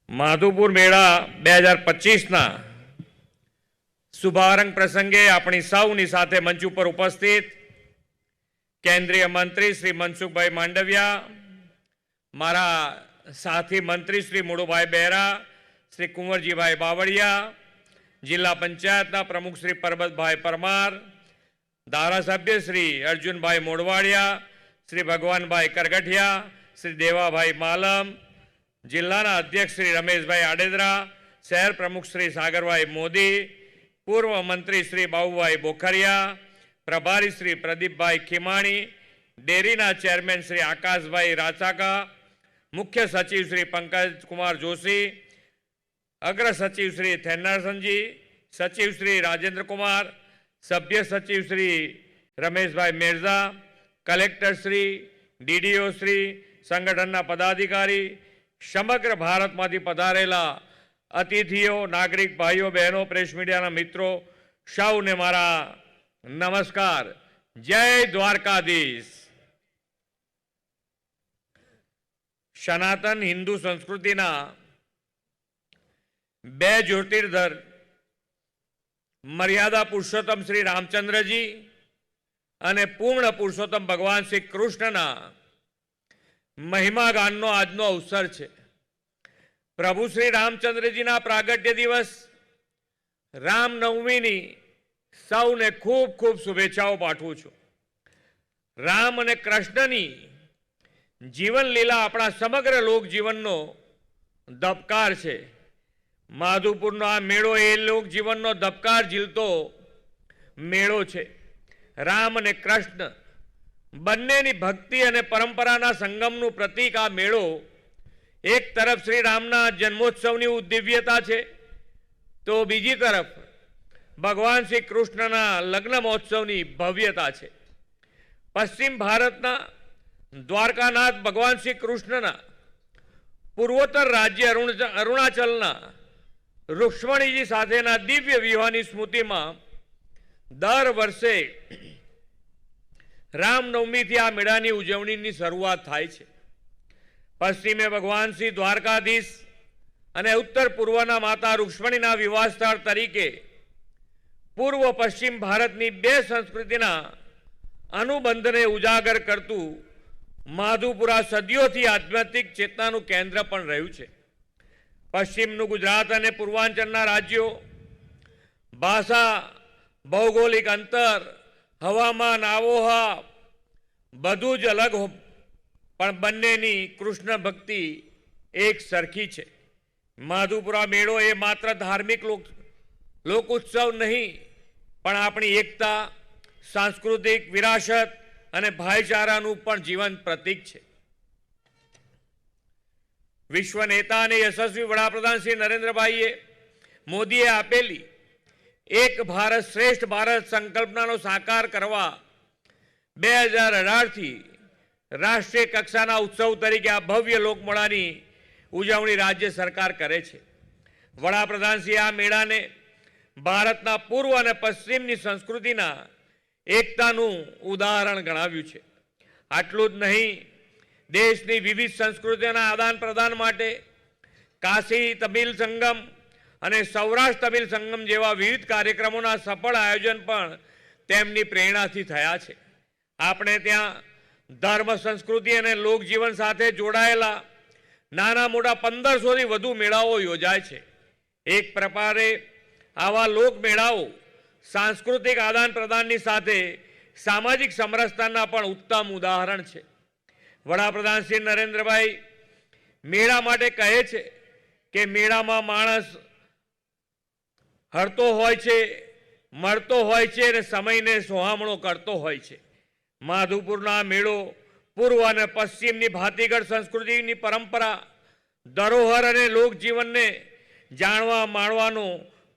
માધુપુર મેળા 2025ના શુભારંભ પ્રસંગે આપણી સૌની સાથે મંચ ઉપર ઉપસ્થિત કેન્દ્રીય મંત્રી શ્રી મનસુખભાઈ માંડવિયા, મારા સાથી મંત્રી શ્રી મુળુભાઈ બહેરા, શ્રી કુંવરજીભાઈ બાવળિયા, જિલ્લા પંચાયતના પ્રમુખ શ્રી પરબતભાઈ પરમાર, ધારાસભ્ય શ્રી અર્જુનભાઈ મોડવાડિયા, શ્રી ભગવાનભાઈ કરગઠિયા, શ્રી દેવાભાઈ માલમ, જિલ્લાના અધ્યક્ષ શ્રી રમેશભાઈ આડેદરા, શહેર પ્રમુખ શ્રી સાગરભાઈ મોદી, પૂર્વ મંત્રી શ્રી બાબુભાઈ બોખરિયા, પ્રભારી શ્રી પ્રદીપભાઈ ખીમાણી, ડેરીના ચેરમેન શ્રી આકાશભાઈ રાચાકા, મુખ્ય સચિવ શ્રી પંકજ કુમાર જોશી, અગ્ર સચિવ શ્રી થેન્નારસનજી, સચિવ શ્રી રાજેન્દ્ર કુમાર, સભ્ય સચિવ શ્રી રમેશભાઈ મેરઝા, કલેક્ટર શ્રી, ડીડીઓ શ્રી, સંગઠનના પદાધિકારી, સમગ્ર ભારતમાંથી પધારેલા અતિથિઓ, નાગરિક ભાઈઓ બહેનો, પ્રેસ મીડિયાના મિત્રો, સૌને મારા નમસ્કાર. જય દ્વારકાધીશ. સનાતન હિન્દુ સંસ્કૃતિના બે જ્યોતિર્ધર મર્યાદા પુરુષોત્તમ શ્રી રામચંદ્રજી અને પૂર્ણ પુરુષોત્તમ ભગવાન શ્રી કૃષ્ણના મહિમા ગાનનો આજનો અવસર છે. પ્રભુ શ્રી રામચંદ્રજીના પ્રાગટ્ય દિવસ રામનવમીની સૌને ખૂબ ખૂબ શુભેચ્છાઓ પાઠવું છું. રામ અને કૃષ્ણની જીવન લીલા આપણા સમગ્ર લોક જીવનનો ધબકાર છે. માધુપુરનો આ મેળો એ લોક જીવનનો ધબકાર ઝીલતો મેળો છે. રામ અને કૃષ્ણ બંનેની ભક્તિ અને પરંપરાના સંગમનું પ્રતીક આ મેળો એક તરફ શ્રી રામના જન્મોત્સવની દિવ્યતા છે, તો બીજી તરફ ભગવાન શ્રી કૃષ્ણના લગ્ન મહોત્સવની ભવ્યતા છે. પશ્ચિમ ભારતના દ્વારકાનાથ ભગવાન શ્રી કૃષ્ણના પૂર્વોત્તર રાજ્ય અરુણાચલના રૂક્ષ્મણીજી સાથેના દિવ્ય વિવાહની સ્મૃતિમાં દર વર્ષે રામનવમીથી આ મેળાની ઉજવણીની શરૂઆત થાય છે. પશ્ચિમે ભગવાન શ્રી દ્વારકાધીશ અને ઉત્તર પૂર્વના માતા રૂક્ષ્મણીના વિવાહ સ્થળ તરીકે પૂર્વ પશ્ચિમ ભારતની બે સંસ્કૃતિના અનુબંધને ઉજાગર કરતું માધુપુરા સદીઓથી આધ્યાત્મિક ચેતનાનું કેન્દ્ર પણ રહ્યું છે. પશ્ચિમનું ગુજરાત અને પૂર્વાંચલના રાજ્યો ભાષા, ભૌગોલિક અંતર, હવામાન, આબોહવા બધું જ અલગ પણ બંનેની કૃષ્ણ ભક્તિ એક સરખી છે. માધુપુરા મેળો એ માત્ર ધાર્મિક લોક ઉત્સવ નહીં, પણ આપણી એકતા, સાંસ્કૃતિક વિરાસત અને ભાઈચારાનું પણ જીવંત પ્રતીક છે. વિશ્વ નેતા અને યશસ્વી વડાપ્રધાન શ્રી નરેન્દ્રભાઈ મોદીએ આપેલી એક ભારત શ્રેષ્ઠ ભારત સંકલ્પનાનો સાકાર કરવા 2018થી રાષ્ટ્રીય કક્ષાના ઉત્સવ તરીકે આ ભવ્ય લોકમેળાની ઉજવણી રાજ્ય સરકાર કરે છે. વડાપ્રધાનશ્રીએ આ મેળાને ભારતના પૂર્વ અને પશ્ચિમની સંસ્કૃતિના એકતાનું ઉદાહરણ ગણાવ્યું છે. આટલું જ નહીં, દેશની વિવિધ સંસ્કૃતિઓના આદાન પ્રદાન માટે કાશી તમિલ સંગમ અને સૌરાષ્ટ્ર તમિલ સંગમ જેવા વિવિધ કાર્યક્રમોના સફળ આયોજન પણ તેમની પ્રેરણાથી થયા છે. આપણે ત્યાં ધર્મ, સંસ્કૃતિ અને લોકજીવન સાથે જોડાયેલા નાના મોટા 1500થી વધુ મેળાઓ યોજાય છે. એક પ્રકારે આવા લોક મેળાઓ સાંસ્કૃતિક આદાન પ્રદાનની સાથે સામાજિક સમરસતાના પણ ઉત્તમ ઉદાહરણ છે. વડાપ્રધાન શ્રી નરેન્દ્રભાઈ મેળા માટે કહે છે કે મેળામાં માણસ હરતો હોય છે, મળતો હોય છે અને સમયને સોહામણો કરતો હોય છે. માધુપુરનો મેળો પૂર્વ અને પશ્ચિમની ભાતીગળ સંસ્કૃતિની પરંપરા, ધરોહર અને લોકજીવનને જાણવા માણવાનો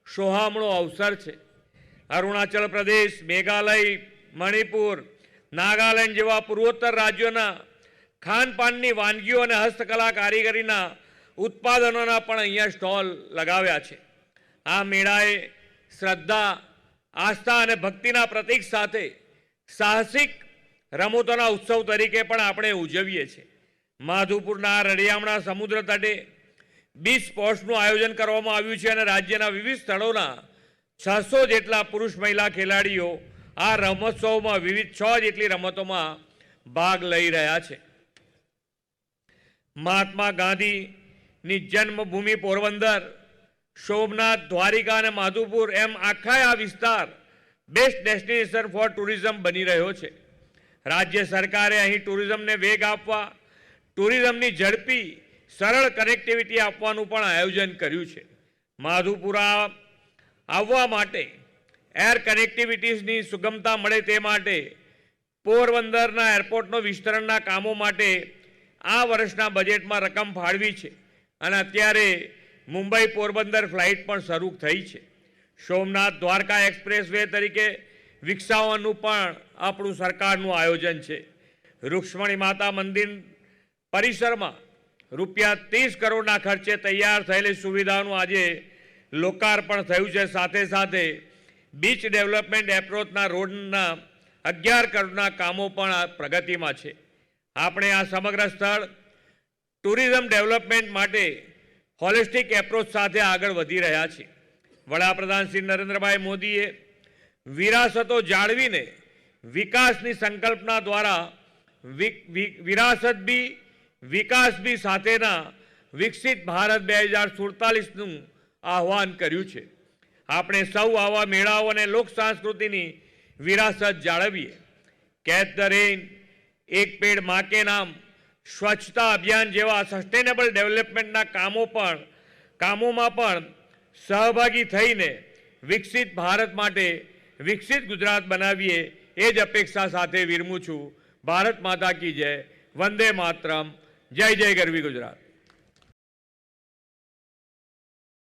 સોહામણો અવસર છે. અરુણાચલ પ્રદેશ, મેઘાલય, મણિપુર, નાગાલેન્ડ જેવા પૂર્વોત્તર રાજ્યોના ખાનપાનની વાનગીઓ અને હસ્તકલા કારીગરીના ઉત્પાદનોના પણ અહીંયા સ્ટોલ લગાવ્યા છે. આ મેળાએ શ્રદ્ધા, આસ્થા અને ભક્તિના પ્રતીક સાથે સાહસિક રમતોના ઉત્સવ તરીકે પણ આપણે ઉજવીએ છીએ. માધુપુરના રળિયામણા સમુદ્ર તટે બીચ સ્પોર્ટ્સનું આયોજન કરવામાં આવ્યું છે અને રાજ્યના વિવિધ સ્થળોના 600 જેટલા પુરુષ મહિલા ખેલાડીઓ આ રમોત્સવમાં વિવિધ 6 જેટલી રમતોમાં ભાગ લઈ રહ્યા છે. મહાત્મા ગાંધીની જન્મભૂમિ પોરબંદર, સોમનાથ, દ્વારિકા અને માધુપુર એમ આખા આ વિસ્તાર બેસ્ટ ડેસ્ટિનેશન ફોર ટુરિઝમ બની રહ્યો છે. રાજ્ય સરકારે અહીં ટુરિઝમને વેગ આપવા, ટુરિઝમની ઝડપી સરળ કનેક્ટિવિટી આપવાનું પણ આયોજન કર્યું છે. માધુપુરા આવવા માટે એર કનેક્ટિવિટીઝની સુગમતા મળે તે માટે પોરબંદરના એરપોર્ટનો વિસ્તરણના કામો માટે આ વર્ષના બજેટમાં રકમ ફાળવી છે અને અત્યારે મુંબઈ પોરબંદર ફ્લાઇટ પણ શરૂ થઈ છે. સોમનાથ દ્વારકા એક્સપ્રેસ વે તરીકે વિકસાવવાનું પણ આપણું સરકારનું આયોજન છે. રૂક્ષ્મણી માતા મંદિર પરિસરમાં ₹30 કરોડના ખર્ચે તૈયાર થયેલી સુવિધાનું આજે લોકાર્પણ થયું છે. સાથે સાથે બીચ ડેવલપમેન્ટ એપ્રોચના રોડના 11 કરોડના કામો પણ પ્રગતિમાં છે. આપણે આ સમગ્ર સ્થળ ટુરિઝમ ડેવલપમેન્ટ માટે હોલિસ્ટિક એપ્રોચ સાથે આગળ વધી રહ્યા છીએ. વડાપ્રધાન શ્રી નરેન્દ્રભાઈ મોદીએ વિરાસતો જાળવીને વિકાસની સંકલ્પના દ્વારા વિરાસત બી વિકાસ બી સાથેના વિકસિત ભારત 2047નું આહ્વાન કર્યું છે. આપણે સૌ આવા મેળાઓ અને લોક સંસ્કૃતિની વિરાસત જાળવીએ. કેચ ધ રેન, એક પેડ માં કે નામ, સ્વચ્છતા અભિયાન જેવા સસ્ટેનેબલ ડેવલપમેન્ટના કામોમાં પણ સહભાગી થઈને વિકસિત ભારત માટે વિકસિત ગુજરાત બનાવીએ એ જ અપેક્ષા સાથે વિરમું છું. ભારત માતા કી જય. વંદે માતરમ. જય જય ગરવી ગુજરાત.